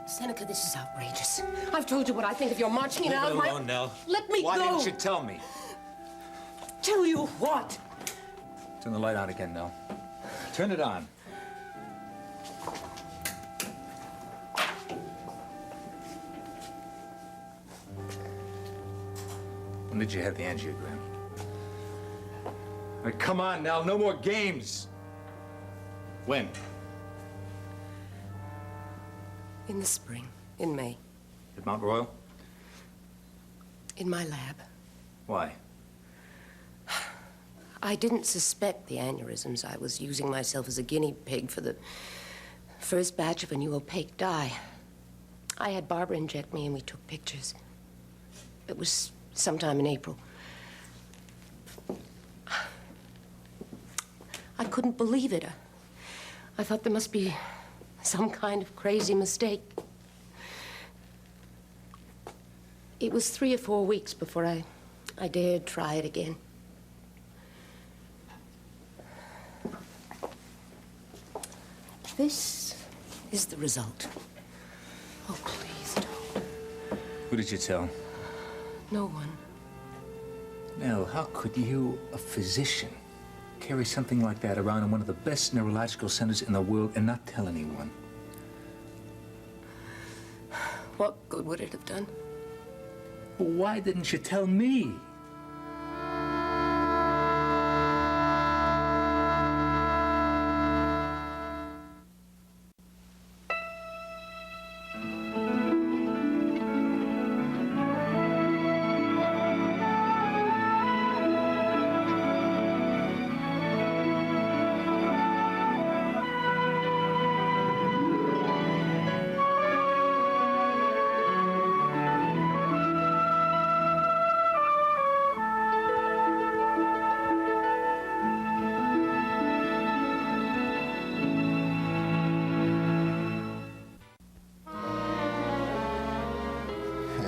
Seneca, this is outrageous. I've told you what I think of your marching in and out of my... Leave it alone, Nell. Let me go. Why didn't you tell me? Tell you what? Turn the light on again, Nell. Turn it on. When did you have the angiogram? All right, come on, Nell. No more games. When? In the spring. In May. At Mount Royal? In my lab. Why? I didn't suspect the aneurysms. I was using myself as a guinea pig for the first batch of a new opaque dye. I had Barbara inject me and we took pictures. It was sometime in April. I couldn't believe it. I thought there must be some kind of crazy mistake. It was 3 or 4 weeks before I dared try it again. This is the result. Oh, please don't. Who did you tell? No one. Nell, how could you, a physician, carry something like that around in one of the best neurological centers in the world and not tell anyone? What good would it have done? Well, why didn't you tell me?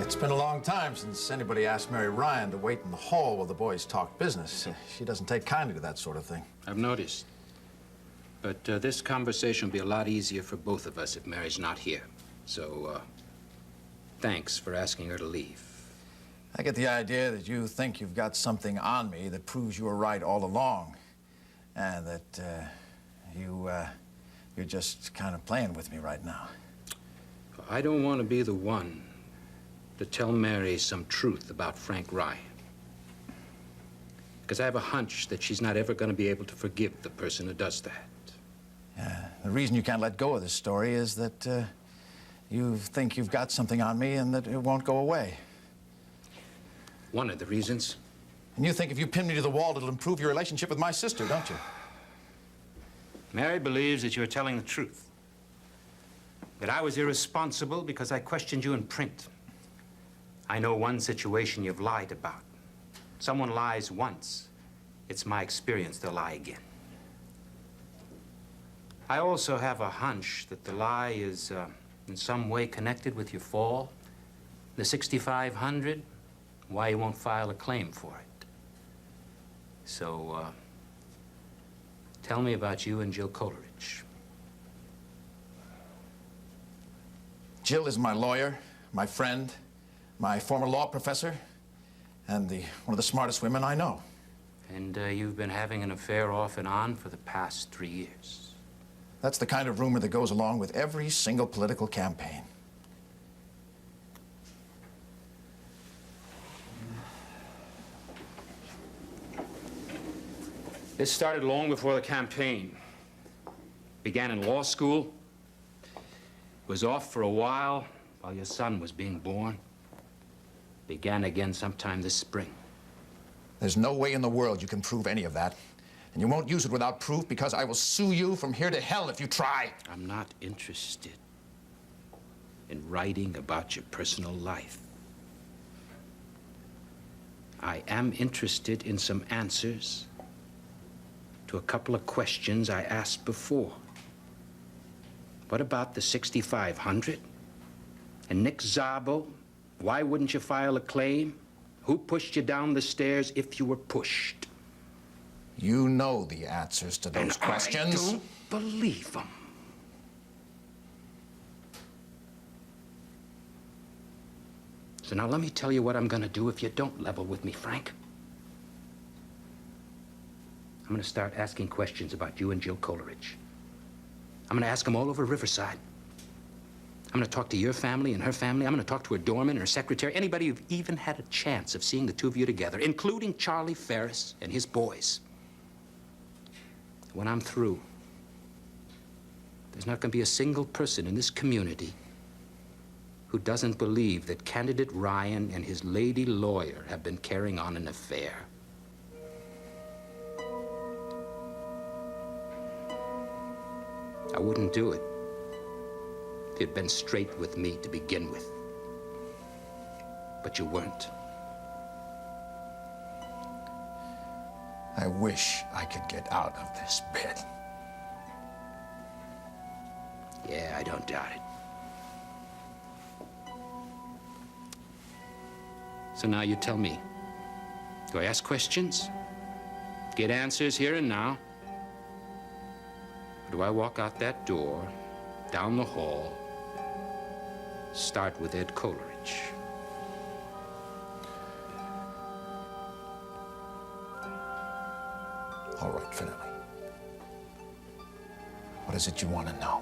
It's been a long time since anybody asked Mary Ryan to wait in the hall while the boys talk business. She doesn't take kindly to that sort of thing. I've noticed. But this conversation will be a lot easier for both of us if Mary's not here. So, thanks for asking her to leave. I get the idea that you think you've got something on me that proves you were right all along. And that you're just kind of playing with me right now. I don't want to be the one to tell Mary some truth about Frank Ryan. Because I have a hunch that she's not ever going to be able to forgive the person who does that. Yeah, the reason you can't let go of this story is that you think you've got something on me and that it won't go away. One of the reasons. And you think if you pin me to the wall, it'll improve your relationship with my sister, don't you? Mary believes that you're telling the truth. That I was irresponsible because I questioned you in print. I know one situation you've lied about. Someone lies once, it's my experience they'll lie again. I also have a hunch that the lie is in some way connected with your fall, the 6,500, why you won't file a claim for it. So, tell me about you and Jill Coleridge. Jill is my lawyer, my friend, my former law professor, and one of the smartest women I know. And you've been having an affair off and on for the past 3 years. That's the kind of rumor that goes along with every single political campaign. This started long before the campaign. Began in law school. Was off for a while your son was being born. Began again sometime this spring. There's no way in the world you can prove any of that. And you won't use it without proof because I will sue you from here to hell if you try. I'm not interested in writing about your personal life. I am interested in some answers to a couple of questions I asked before. What about the 6,500? And Nick Szabo? Why wouldn't you file a claim? Who pushed you down the stairs if you were pushed? You know the answers to those questions. I don't believe them. So now let me tell you what I'm gonna do if you don't level with me, Frank. I'm gonna start asking questions about you and Jill Coleridge. I'm gonna ask them all over Riverside. I'm gonna talk to your family and her family. I'm gonna talk to her doorman, her secretary, anybody who've even had a chance of seeing the two of you together, including Charlie Ferris and his boys. When I'm through, there's not gonna be a single person in this community who doesn't believe that candidate Ryan and his lady lawyer have been carrying on an affair. I wouldn't do it if you'd been straight with me to begin with. But you weren't. I wish I could get out of this bed. Yeah, I don't doubt it. So now you tell me, do I ask questions? Get answers here and now? Or do I walk out that door, down the hall, start with Ed Coleridge? All right, Finelli. What is it you want to know?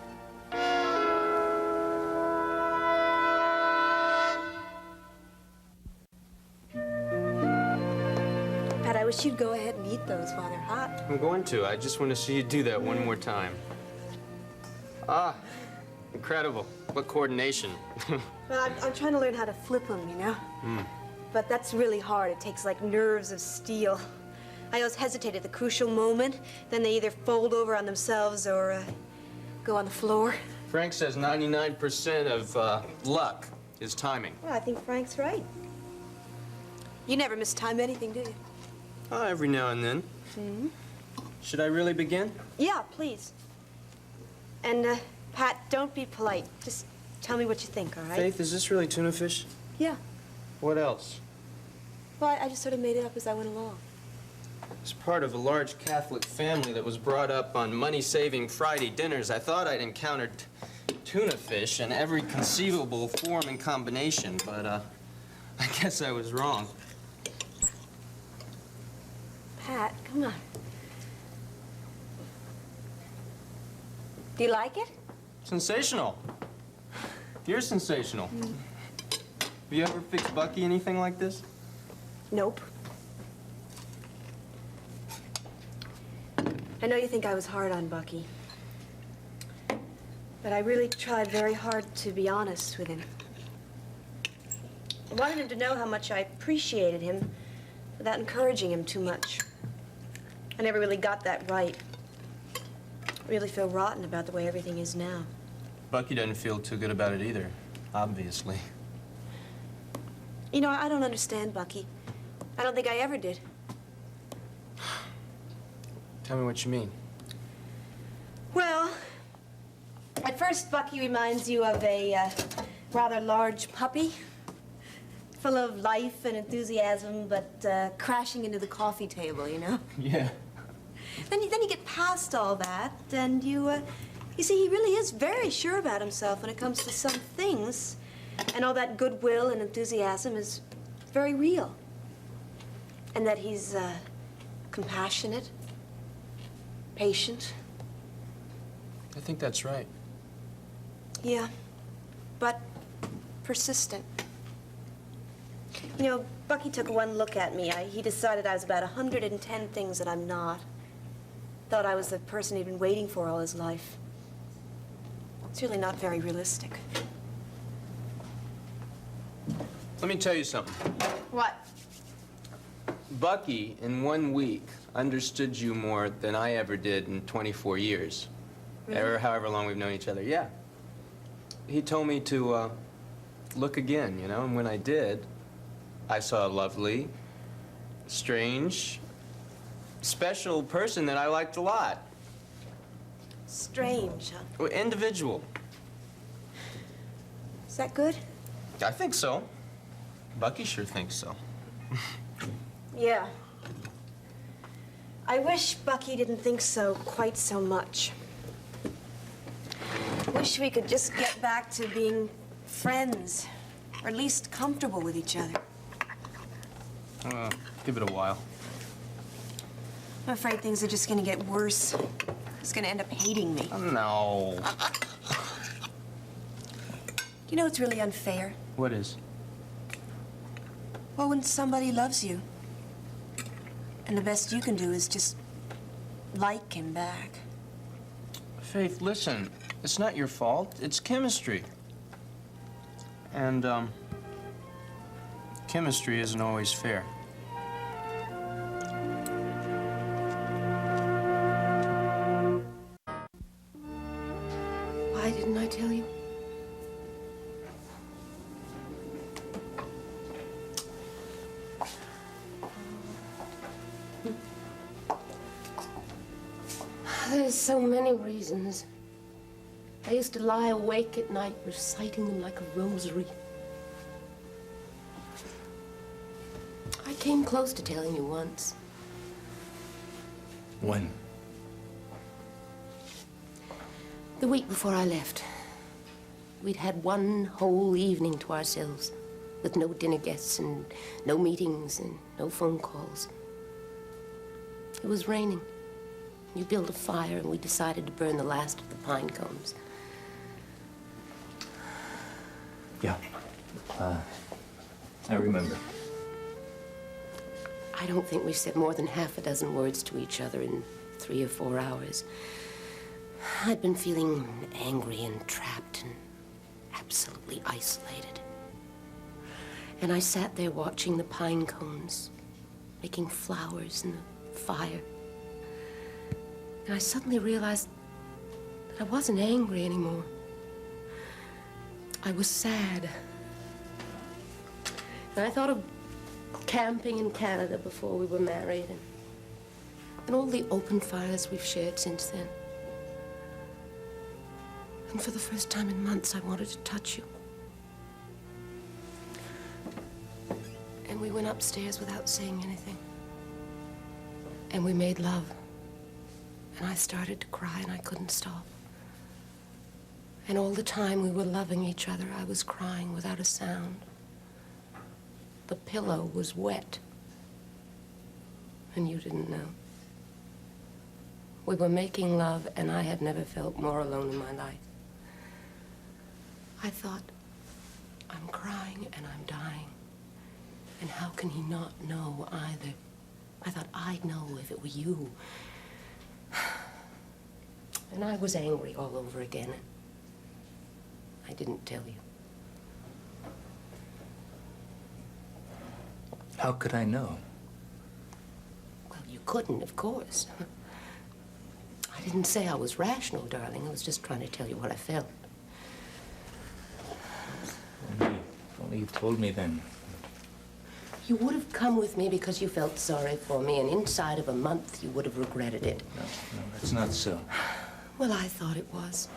Pat, I wish you'd go ahead and eat those while they're hot. I'm going to. I just want to see you do that one more time. Ah, incredible. What coordination. Well, I'm trying to learn how to flip them, you know? But that's really hard. It takes, like, nerves of steel. I always hesitate at the crucial moment. Then they either fold over on themselves or go on the floor. Frank says 99% of luck is timing. Well, I think Frank's right. You never mistime anything, do you? Oh, every now and then. Should I really begin? Yeah, please. And, Pat, don't be polite. Just tell me what you think, all right? Faith, is this really tuna fish? Yeah. What else? Well, I just sort of made it up as I went along. It's part of a large Catholic family that was brought up on money-saving Friday dinners. I thought I'd encountered tuna fish in every conceivable form and combination, but I guess I was wrong. Pat, come on. Do you like it? Sensational. You're sensational. Have you ever fixed Bucky anything like this? Nope. I know you think I was hard on Bucky. But I really tried very hard to be honest with him. I wanted him to know how much I appreciated him without encouraging him too much. I never really got that right. I really feel rotten about the way everything is now. Bucky doesn't feel too good about it either, obviously. You know, I don't understand Bucky. I don't think I ever did. Tell me what you mean. Well, at first, Bucky reminds you of a rather large puppy, full of life and enthusiasm, but crashing into the coffee table, you know? Yeah. Then you get past all that, and you see, he really is very sure about himself when it comes to some things, and all that goodwill and enthusiasm is very real. And that he's compassionate, patient. I think that's right. Yeah, but persistent. You know, Bucky took one look at me. He decided I was about 110 things that I'm not. Thought I was the person he'd been waiting for all his life. It's really not very realistic. Let me tell you something. What? Bucky, in 1 week, understood you more than I ever did in 24 years. Really? Or however long we've known each other, yeah. He told me to look again, you know, and when I did, I saw a lovely, strange, special person that I liked a lot. Strange, huh? Well, individual. Is that good? I think so. Bucky sure thinks so. Yeah. I wish Bucky didn't think so quite so much. Wish we could just get back to being friends Or at least comfortable with each other. Give it a while. I'm afraid things are just gonna get worse. He's gonna end up hating me. Oh, no. You know what's really unfair? What is? Well, when somebody loves you, and the best you can do is just like him back. Faith, listen. It's not your fault. It's chemistry. And, chemistry isn't always fair. Why didn't I tell you? There's so many reasons. I used to lie awake at night reciting them like a rosary. I came close to telling you once. When? The week before I left. We'd had one whole evening to ourselves, with no dinner guests and no meetings and no phone calls. It was raining. You built a fire and we decided to burn the last of the pine cones. Yeah. I remember. I don't think we said more than half a dozen words to each other in 3 or 4 hours. I'd been feeling angry and trapped and absolutely isolated. And I sat there watching the pine cones, making flowers in the fire. And I suddenly realized that I wasn't angry anymore. I was sad. And I thought of camping in Canada before we were married and all the open fires we've shared since then. And for the first time in months, I wanted to touch you. And we went upstairs without saying anything. And we made love. And I started to cry and I couldn't stop. And all the time we were loving each other, I was crying without a sound. The pillow was wet. And you didn't know. We were making love, and I had never felt more alone in my life. I thought, I'm crying and I'm dying. And how can he not know either? I thought I'd know if it were you. And I was angry all over again. I didn't tell you. How could I know? Well, you couldn't, of course. I didn't say I was rational, darling. I was just trying to tell you what I felt. If only you told me then. You would have come with me because you felt sorry for me, and inside of a month you would have regretted it. No, that's not so. Well, I thought it was.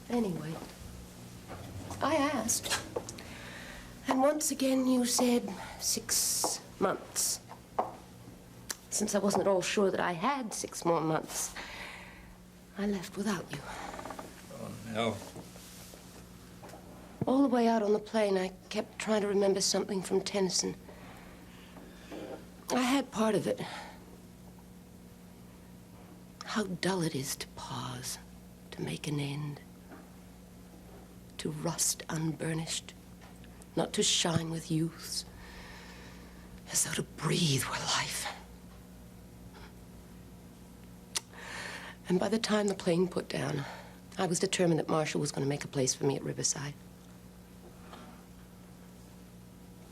Anyway, I asked. And once again you said 6 months. Since I wasn't at all sure that I had 6 more months, I left without you. Oh, no. All the way out on the plane, I kept trying to remember something from Tennyson. I had part of it. How dull it is to pause, to make an end, to rust unburnished, not to shine with youth, as though to breathe were life. And by the time the plane put down, I was determined that Marshall was going to make a place for me at Riverside.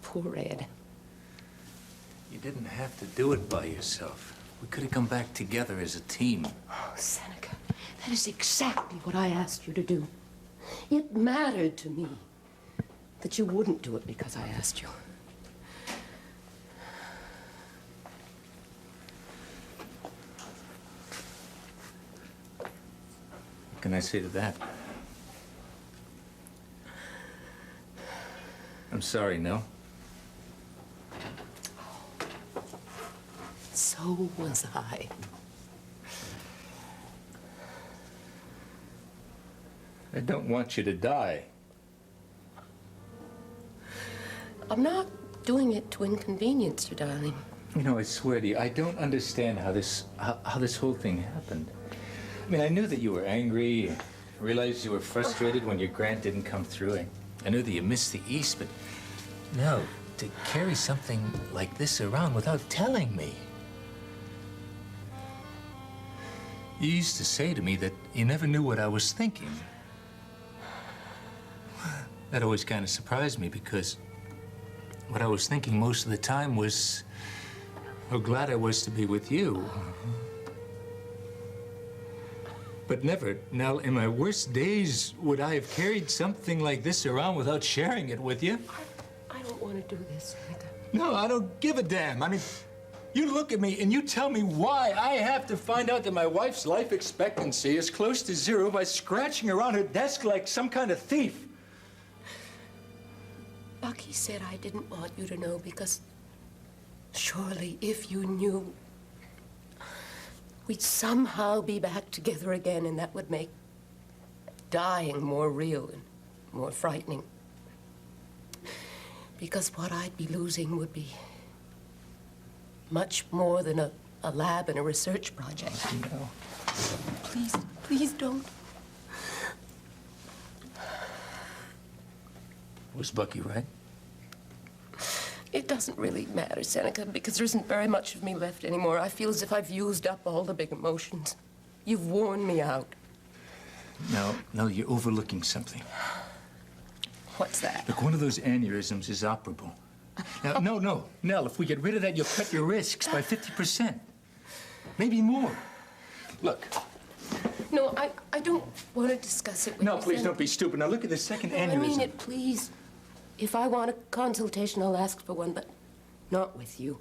Poor Ed. You didn't have to do it by yourself. We could have come back together as a team. Oh, Seneca, that is exactly what I asked you to do. It mattered to me that you wouldn't do it because I asked you. What can I say to that? I'm sorry, no? So was I. I don't want you to die. I'm not doing it to inconvenience you, darling. You know, I swear to you, I don't understand how this whole thing happened. I mean, I knew that you were angry, I realized you were frustrated when your grant didn't come through. I knew that you missed the East, but no, to carry something like this around without telling me. You used to say to me that you never knew what I was thinking. That always kind of surprised me because what I was thinking most of the time was how glad I was to be with you. But never, Nell, in my worst days, would I have carried something like this around without sharing it with you. I don't want to do this, Seneca. No, I don't give a damn. I mean, you look at me and you tell me why I have to find out that my wife's life expectancy is close to zero by scratching around her desk like some kind of thief. Bucky said I didn't want you to know because surely if you knew, we'd somehow be back together again, and that would make dying more real and more frightening. Because what I'd be losing would be much more than a lab and a research project. No. Please, please don't. Was Bucky right? It doesn't really matter, Seneca, because there isn't very much of me left anymore. I feel as if I've used up all the big emotions. You've worn me out. No, you're overlooking something. What's that? Look, one of those aneurysms is operable. Now, no, Nell, if we get rid of that, you'll cut your risks by 50%. Maybe more. Look. No, I don't want to discuss it with No, you, please Seneca. don't be stupid. Now look at the second No, aneurysm. I mean it, please. If I want a consultation, I'll ask for one, but not with you.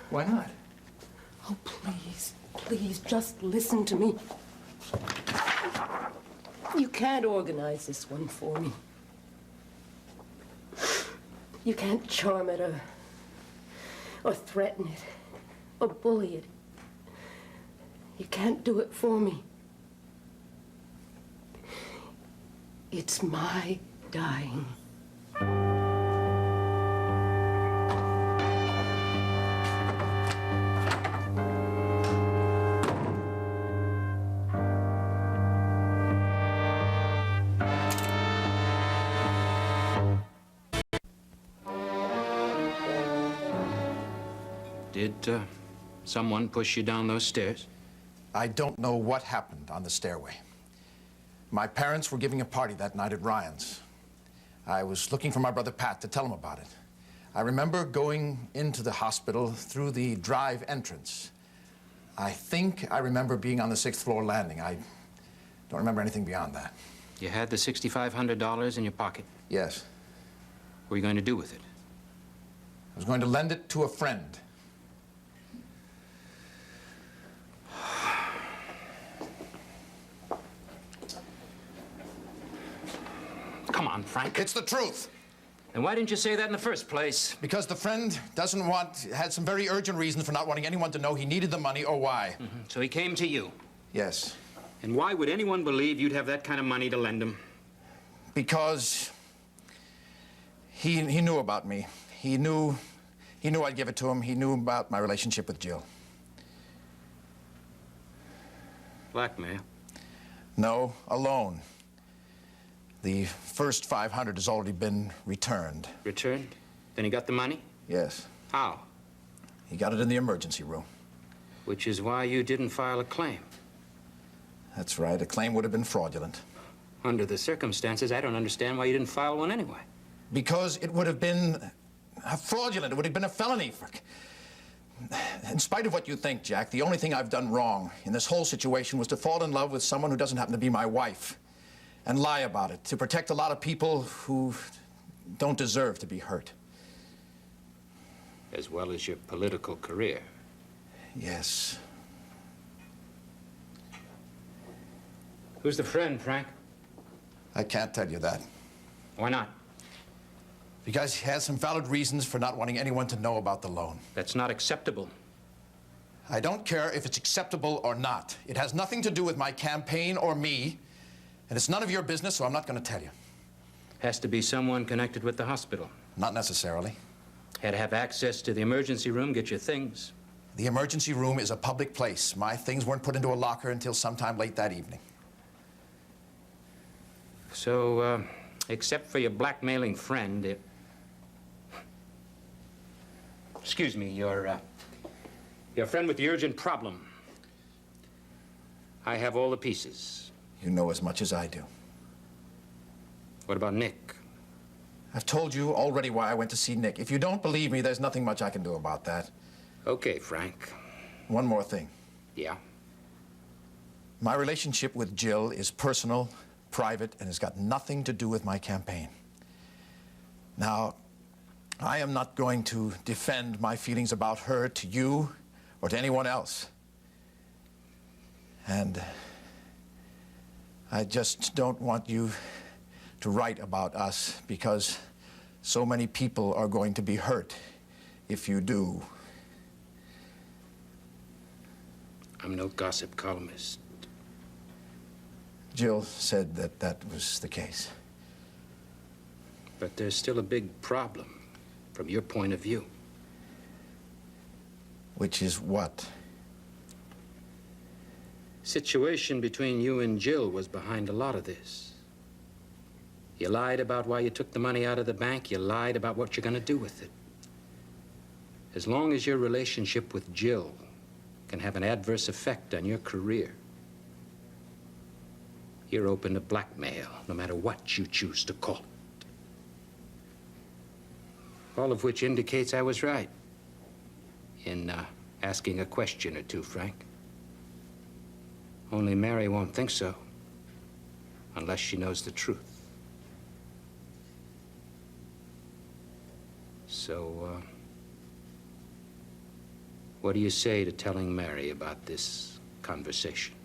Why not? Oh, please, please, just listen to me. You can't organize this one for me. You can't charm it or threaten it or bully it. You can't do it for me. It's my dying. Did someone push you down those stairs? I don't know what happened on the stairway. My parents were giving a party that night at Ryan's. I was looking for my brother Pat to tell him about it. I remember going into the hospital through the drive entrance. I think I remember being on the 6th floor landing. I don't remember anything beyond that. You had the $6,500 in your pocket. Yes. What were you going to do with it? I was going to lend it to a friend. Come on, Frank. It's the truth. And why didn't you say that in the first place? Because the friend had some very urgent reasons for not wanting anyone to know he needed the money or why. So he came to you. Yes. And why would anyone believe you'd have that kind of money to lend him? Because he knew about me. He knew I'd give it to him. He knew about my relationship with Jill. Blackmail. No, a loan. The first 500 has already been returned. Returned? Then he got the money? Yes. How? He got it in the emergency room. Which is why you didn't file a claim. That's right. A claim would have been fraudulent. Under the circumstances, I don't understand why you didn't file one anyway. Because it would have been fraudulent. It would have been a felony. In spite of what you think, Jack, the only thing I've done wrong in this whole situation was to fall in love with someone who doesn't happen to be my wife and lie about it to protect a lot of people who don't deserve to be hurt. As well as your political career. Yes. Who's the friend, Frank? I can't tell you that. Why not? Because he has some valid reasons for not wanting anyone to know about the loan. That's not acceptable. I don't care if it's acceptable or not. It has nothing to do with my campaign or me, and it's none of your business, so I'm not going to tell you. Has to be someone connected with the hospital. Not necessarily. Had to have access to the emergency room, get your things. The emergency room is a public place. My things weren't put into a locker until sometime late that evening. So, except for your blackmailing friend, excuse me, your friend with the urgent problem. I have all the pieces. You know as much as I do. What about Nick? I've told you already why I went to see Nick. If you don't believe me, there's nothing much I can do about that. Okay, Frank. One more thing. Yeah? My relationship with Jill is personal, private, and has got nothing to do with my campaign. Now, I am not going to defend my feelings about her to you or to anyone else. And I just don't want you to write about us because so many people are going to be hurt if you do. I'm no gossip columnist. Jill said that that was the case. But there's still a big problem from your point of view. Which is what? Situation between you and Jill was behind a lot of this. You lied about why you took the money out of the bank. You lied about what you're going to do with it. As long as your relationship with Jill can have an adverse effect on your career, you're open to blackmail, no matter what you choose to call it. All of which indicates I was right in asking a question or two, Frank. Only Mary won't think so, unless she knows the truth. So, what do you say to telling Mary about this conversation?